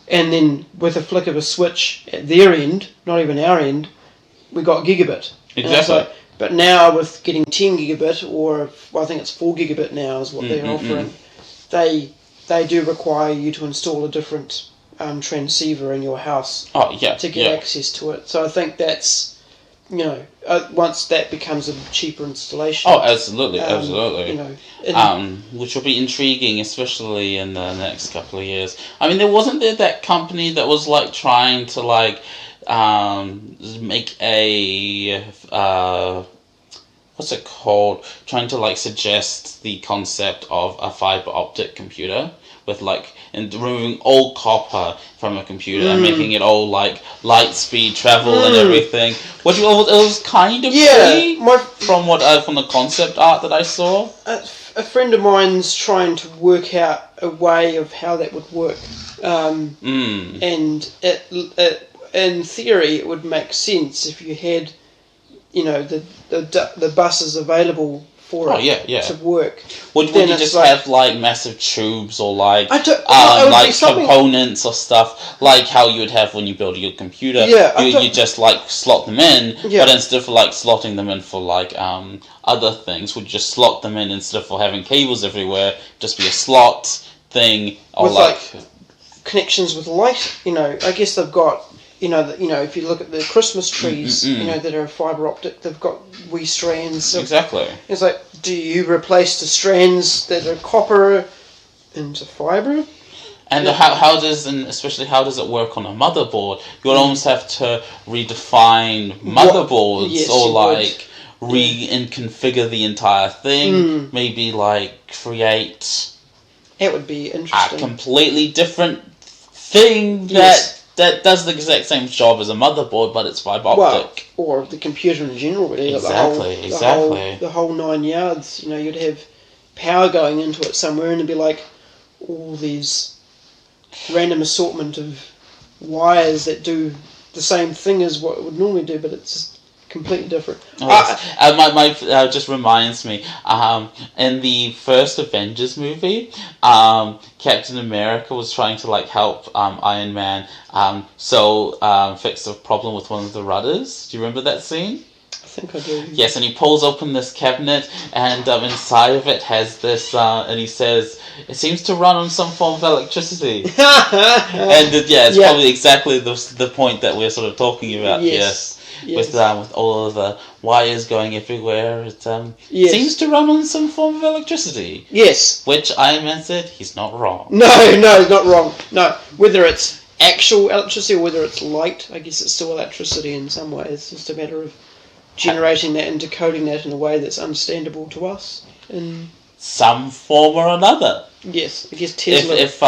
and then with a flick of a switch at their end, not even our end, we got gigabit. Exactly. But now with getting 10 gigabit, or I think it's 4 gigabit now is what they're offering, they do require you to install a different transceiver in your house to get access to it. So I think that's, once that becomes a cheaper installation. Oh, absolutely. Which will be intriguing, especially in the next couple of years. I mean, there wasn't that company that was like trying to like make a what's it called? Trying to like suggest the concept of a fiber optic computer with like and removing all copper from a computer and making it all like light speed travel and everything. Which it was kind of from the concept art that I saw. A friend of mine's trying to work out a way of how that would work, and it in theory it would make sense if you had, the buses available for it to work. Would you just have like massive tubes or like like components or stuff like how you would have when you build your computer? You just like slot them in, but instead of like slotting them in for like other things, would you just slot them in instead of having cables everywhere? Just be a slot thing, or with like connections with light. I guess they've got. If you look at the Christmas trees, that are fibre optic, they've got wee strands. Exactly. It's like, do you replace the strands that are copper into fibre? And how does it work on a motherboard? You would almost have to redefine motherboards and configure the configure the entire thing. Maybe like create. It would be interesting. A completely different thing that does the exact same job as a motherboard, but it's fibre optic. Or the computer in general, really. Exactly. The whole 9 yards. You'd have power going into it somewhere, and it'd be like all these random assortment of wires that do the same thing as what it would normally do, but it's just completely different. Just reminds me, in the first Avengers movie, Captain America was trying to like help Iron Man fix the problem with one of the rudders. Do you remember that scene? I think I do. Yes, and he pulls open this cabinet, and inside of it has this, and he says, it seems to run on some form of electricity. And it's probably exactly the point that we're sort of talking about here. With all of the wires going everywhere, it seems to run on some form of electricity. Yes. Which Iron Man said, he's not wrong. No, he's not wrong. No, whether it's actual electricity or whether it's light, I guess it's still electricity in some ways. It's just a matter of generating that and decoding that in a way that's understandable to us. In some form or another. Yes, I guess Tesla. If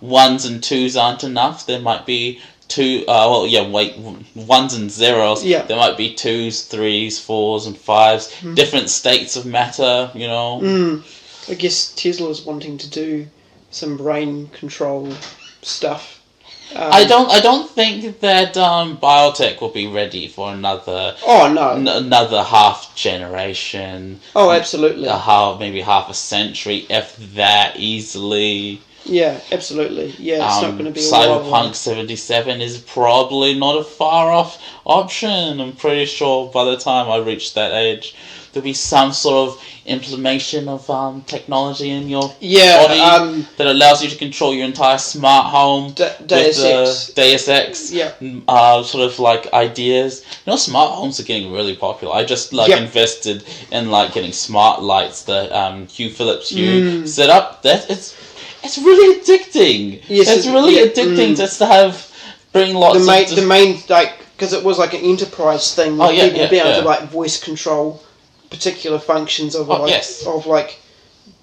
ones and twos aren't enough, there might be ones and zeros. Yeah. There might be twos, threes, fours, and fives. Different states of matter, you know. I guess Tesla's wanting to do some brain control stuff. I don't think that biotech will be ready for another. Oh no. Another half generation. Oh, absolutely. Maybe half a century, if that easily. Yeah, absolutely. Yeah, it's not going to be. Cyberpunk 77 is probably not a far off option. I'm pretty sure by the time I reach that age, there'll be some sort of implementation of technology in your body that allows you to control your entire smart home Deus Ex. Deus Ex. Yeah. Sort of like ideas. You know, smart homes are getting really popular. I just invested in like getting smart lights. The Hue Philips Hue set up. It's really addicting. Yes, it's really addicting just to bring lots of... The main, like, because it was like an enterprise thing. People being able to, like, voice control particular functions of like,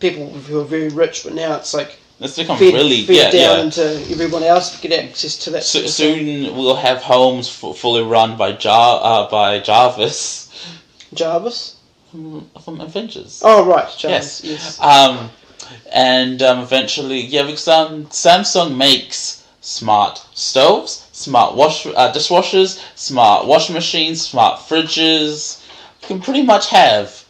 people who are very rich, but now it's like... It's become fed down into everyone else to get access to that. Soon we'll have homes fully run by Jarvis. Jarvis? From Avengers. Oh, right, Jarvis, yes. And eventually, because Samsung makes smart stoves, smart dishwashers, smart washing machines, smart fridges. You can pretty much have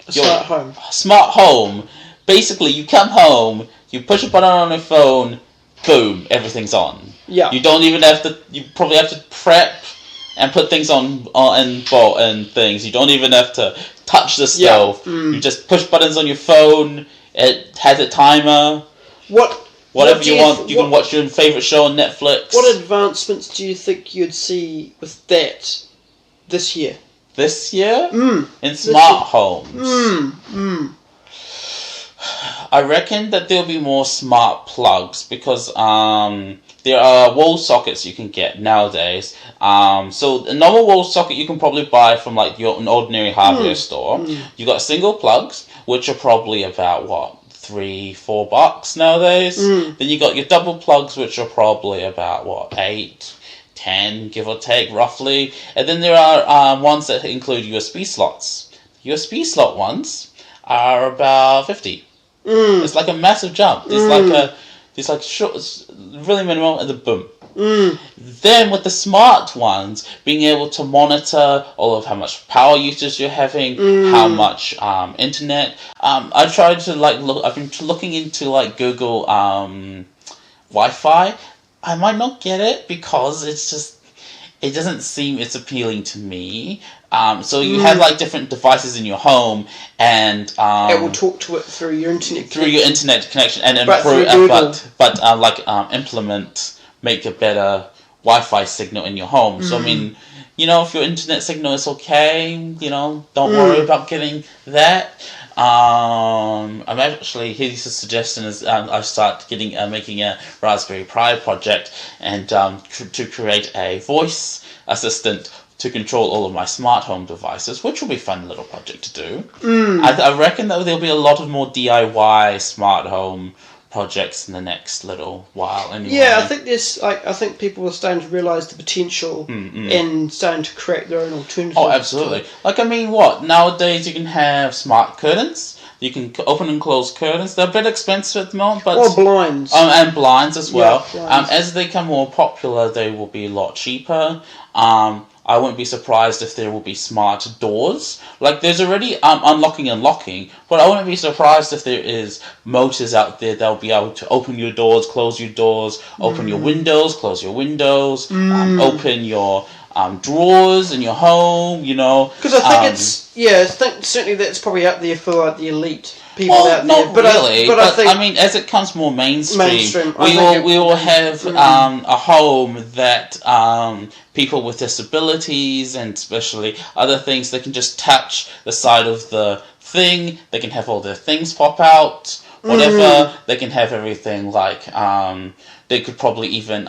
smart home. Smart home. Basically, you come home, you push a button on your phone, boom, everything's on. Yeah. You don't even have to. You probably have to prep and put things on and things. You don't even have to touch the stove. Yeah. You just push buttons on your phone. It has a timer. Whatever you want, you can watch your favourite show on Netflix. What advancements do you think you'd see with that this year? This year? In smart homes? I reckon that there'll be more smart plugs because there are wall sockets you can get nowadays. So a normal wall socket you can probably buy from like an ordinary hardware store. You got single plugs, which are probably about $3-4 nowadays. Then you got your double plugs, which are probably about $8-10, give or take, roughly. And then there are ones that include USB slots. USB slot ones are about $50. It's like a massive jump. It's like short, it's really minimal, and then boom. Then with the smart ones, being able to monitor all of how much power usage you're having, how much internet. I tried to I've been looking into like Google Wi-Fi. I might not get it because it doesn't seem it's appealing to me. So you have like different devices in your home, and it will talk to it through your internet connection and make a better Wi-Fi signal in your home. So I mean, if your internet signal is okay, don't worry about getting that. I'm actually, his suggestion is I start making a Raspberry Pi project and to create a voice assistant to control all of my smart home devices, which will be a fun little project to do. I reckon that there'll be a lot of more DIY smart home projects in the next little while. Anyway. Yeah, I think I think people are starting to realise the potential and starting to create their own alternatives. Oh, absolutely. Nowadays you can have smart curtains. You can open and close curtains. They're a bit expensive at the moment, but or blinds. And blinds as well. Yeah, blinds. As they become more popular, they will be a lot cheaper. I wouldn't be surprised if there will be smart doors. Like, there's already unlocking and locking, but I wouldn't be surprised if there is motors out there that will be able to open your doors, close your doors, open your windows, close your windows, open your drawers in your home, you know. Because I think certainly that's probably out there for like the elite people out there. Not really, but I mean, as it comes more mainstream we will have a home that people with disabilities and especially other things, they can just touch the side of the thing, they can have all their things pop out, whatever, they can have everything like, they could probably even,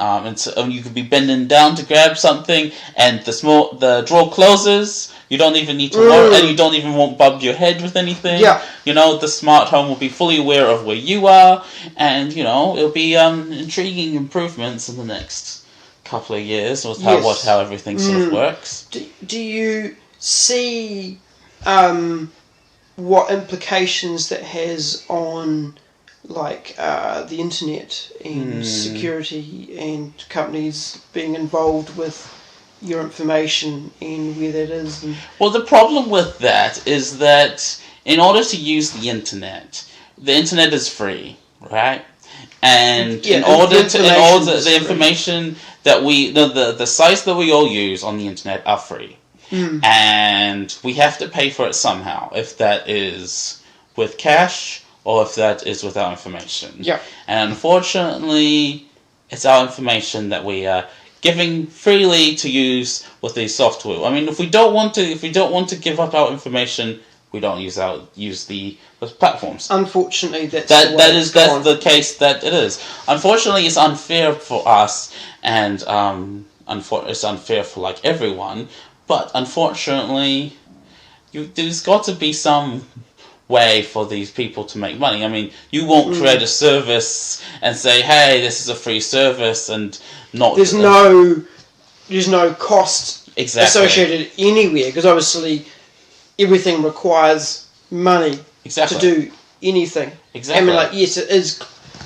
you could be bending down to grab something and the drawer closes, you don't even need to worry, and you don't even won't bump your head with anything. Yeah. You know, the smart home will be fully aware of where you are, and, you know, it'll be intriguing improvements in the next couple of years with how everything sort of works. Do you see what implications that has on like the internet and security and companies being involved with your information and where that is? Well, the problem with that is that in order to use the internet is free, right? And the information that the sites that we all use on the internet are free. And we have to pay for it somehow, if that is with cash or if that is without information. Yeah. And unfortunately, it's our information that we are giving freely to use with these software. I mean, if we don't want to give up our information, we don't use the platforms. Unfortunately, that's the case that it is. Unfortunately, it's unfair for us, and it's unfair for like everyone. But unfortunately, there's got to be some way for these people to make money. I mean, you won't create a service and say, "Hey, this is a free service," and not. There's no cost associated anywhere, because obviously everything requires money to do anything. Exactly. I mean, like, yes, it is.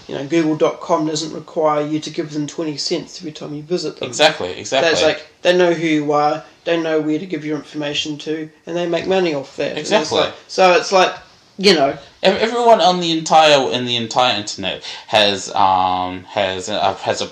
You know, Google.com doesn't require you to give them 20 cents every time you visit them. Exactly. That's like, they know who you are, they know where to give your information to, and they make money off that. Exactly. So it's like, you know, everyone on the entire internet has a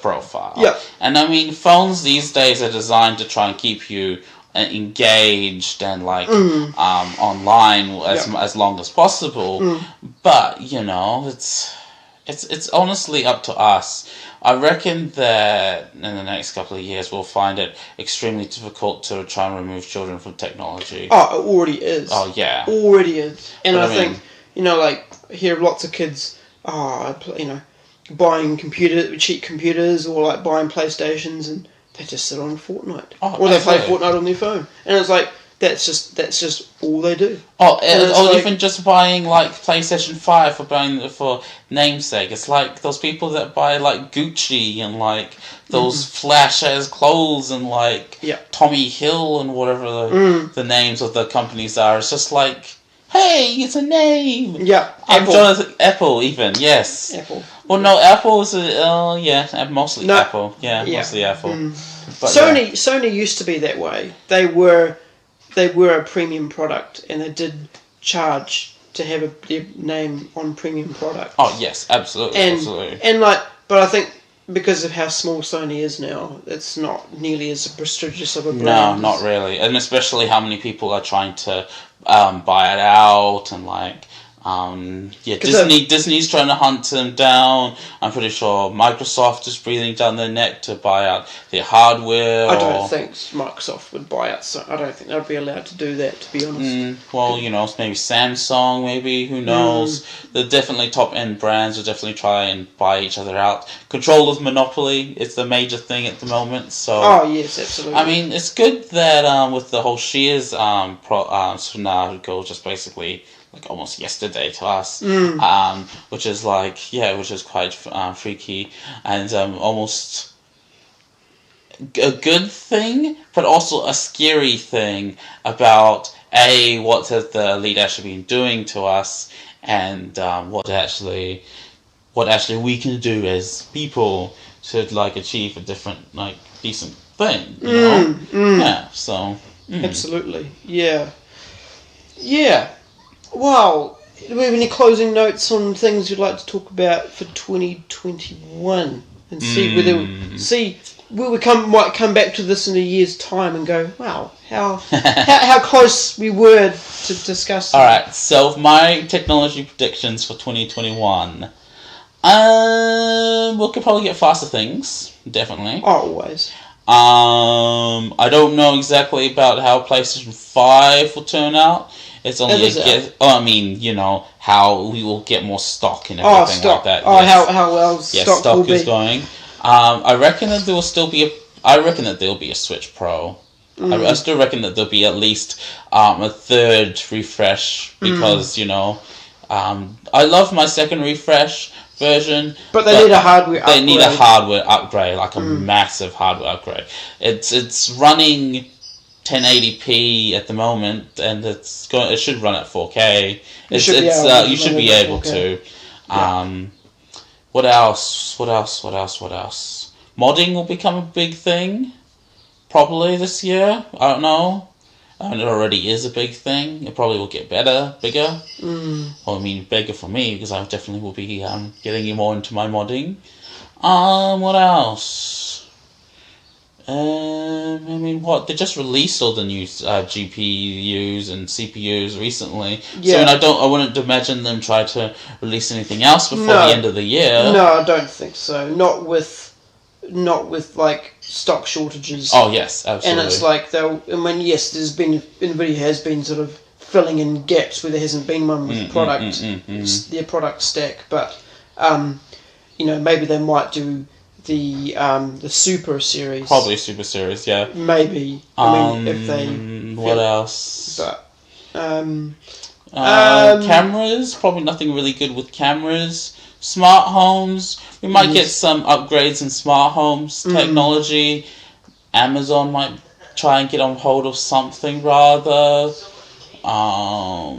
profile. Yeah. And I mean, phones these days are designed to try and keep you engaged and like online as long as possible. But you know, it's honestly up to us. I reckon that in the next couple of years we'll find it extremely difficult to try and remove children from technology. Oh, it already is. Oh, yeah. Already is. And I think, you know, like, I hear lots of kids, you know, buying cheap computers or like buying PlayStations, and they just sit on Fortnite. Or they play Fortnite on their phone. And it's like, that's just all they do. Or like, even just buying like PlayStation 5 for namesake. It's like those people that buy like Gucci and like those flash ass clothes and like Tommy Hill and whatever the names of the companies are. It's just like, hey, it's a name. Yeah. Apple even, yes. Apple. Well, no, Apple is mostly Apple. Yeah, mostly Apple. But Sony used to be that way. They were a premium product, and they did charge to have their name on premium product. Oh yes, absolutely, absolutely. And like, but I think because of how small Sony is now, it's not nearly as prestigious of a brand. No, not really, and especially how many people are trying to buy it out, and like. Disney's trying to hunt them down. I'm pretty sure Microsoft is breathing down their neck to buy out their hardware. I don't think Microsoft would buy out, so I don't think they'd be allowed to do that, to be honest. Well, you know, maybe Samsung, maybe, who knows. The definitely top-end brands will definitely try and buy each other out. Control of monopoly is the major thing at the moment, so... Oh, yes, absolutely. I mean, it's good that with the whole Shears so now it goes just basically... like almost yesterday to us, which is like, which is quite freaky and almost a good thing, but also a scary thing about what has the elite actually been doing to us, and what actually we can do as people to like achieve a different like decent thing, you know? Yeah, so absolutely, yeah. Well, do we have any closing notes on things you'd like to talk about for 2021 and see where we might come back to this in a year's time and go, wow, how close we were to discussing. All right, so my technology predictions for 2021. We could probably get faster things, definitely. Always. I don't know exactly about how PlayStation 5 will turn out. It's only how we will get more stock and everything like that. Oh, yes. how well stock is going. I reckon that there will be a Switch Pro. I still reckon that there'll be at least a third refresh because I love my second refresh version, but they need a hardware upgrade. They need a hardware upgrade, like a massive hardware upgrade. It's running 1080p at the moment, and it should run at 4K. You should be able to. What else? Modding will become a big thing, probably this year. I don't know. It already is a big thing. It probably will get bigger. Well, I mean, bigger for me, because I definitely will be getting more into my modding. What else? They just released all the new GPUs and CPUs recently. Yeah. So, I wouldn't imagine them try to release anything else before the end of the year. No, I don't think so. Not with like stock shortages. Oh yes, absolutely. And it's like NVIDIA has been sort of filling in gaps where there hasn't been one with their product stack, but maybe they might do the Super Series. Probably Super Series, yeah. Maybe. If they. What else? But cameras. Probably nothing really good with cameras. Smart homes. We might get some upgrades in smart homes technology. Amazon might try and get on hold of something rather.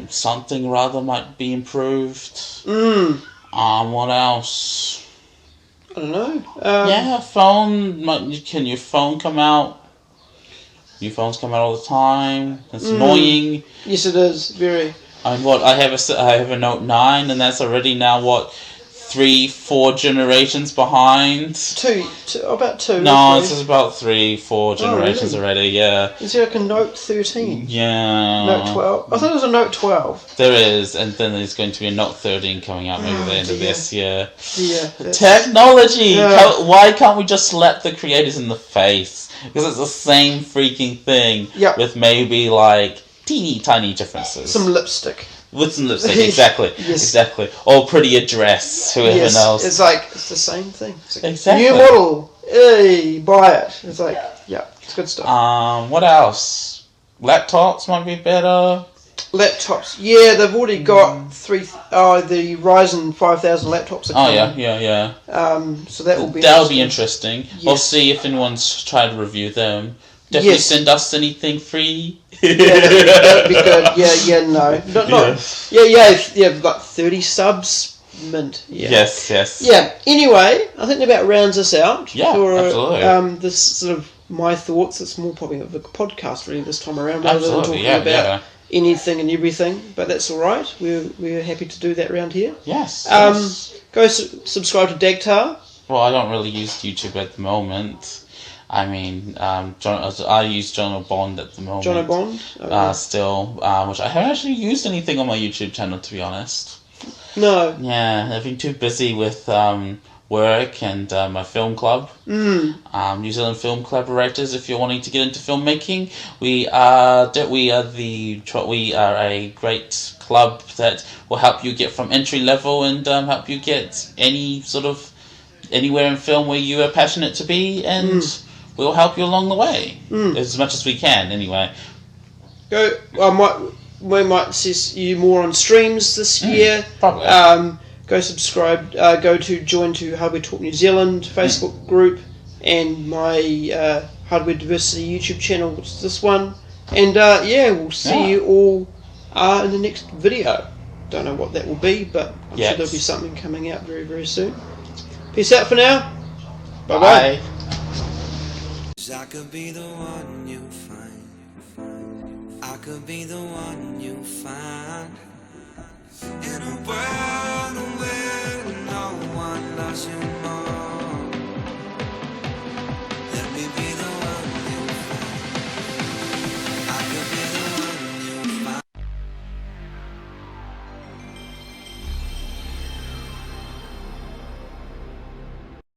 Something rather might be improved. What else? I don't know. Phone. Can your phone come out? New phones come out all the time. That's annoying. Yes, it is. Very. I have a Note 9, and that's already now 3-4 generations behind. About two. No, this is about 3-4 generations already. Yeah. Is there like a Note 13? Yeah. Note 12. I thought it was a Note 12. There is, and then there's going to be a Note 13 coming out maybe at the end of this year. Yeah. Technology. Yeah. Why can't we just slap the creators in the face? Because it's the same freaking thing. Yep. With maybe like teeny tiny differences. Some lipstick. With some lipstick, exactly. Yes. Exactly. Or prettier dress, whoever knows. It's the same thing. It's like, exactly. New model, hey, buy it. It's like, it's good stuff. What else? Laptops might be better. Laptops, they've already got the Ryzen 5000 laptops are coming. Oh yeah. So that'll be interesting. Yes. We'll see if anyone's tried to review them. Definitely send us anything free. That'd be good. We've got 30 subs. Mint. Yeah. Yes. Yeah. Anyway, I think that about rounds us out. Yeah, absolutely. This sort of my thoughts. It's more probably of a podcast really this time around rather than talking about anything and everything. But that's all right. We're happy to do that around here. Yes. Go subscribe to Dagtar. Well, I don't really use YouTube at the moment. I mean, I use John O'Bond at the moment. John O'Bond? Okay. Still, which I haven't actually used anything on my YouTube channel, to be honest. No. Yeah, I've been too busy with work and my film club. New Zealand Film Collaborators. If you're wanting to get into filmmaking, we are a great club that will help you get from entry level and help you get anywhere in film where you are passionate to be, and we'll help you along the way as much as we can. Anyway, we might see you more on streams this year. Probably. Go subscribe. Go to join to Hardware Talk New Zealand Facebook group and my Hardware Diversity YouTube channel, which is this one. And we'll see you all in the next video. Don't know what that will be, but I'm sure there'll be something coming out very, very soon. Peace out for now. Bye-bye. I could be the one you find. I could be the one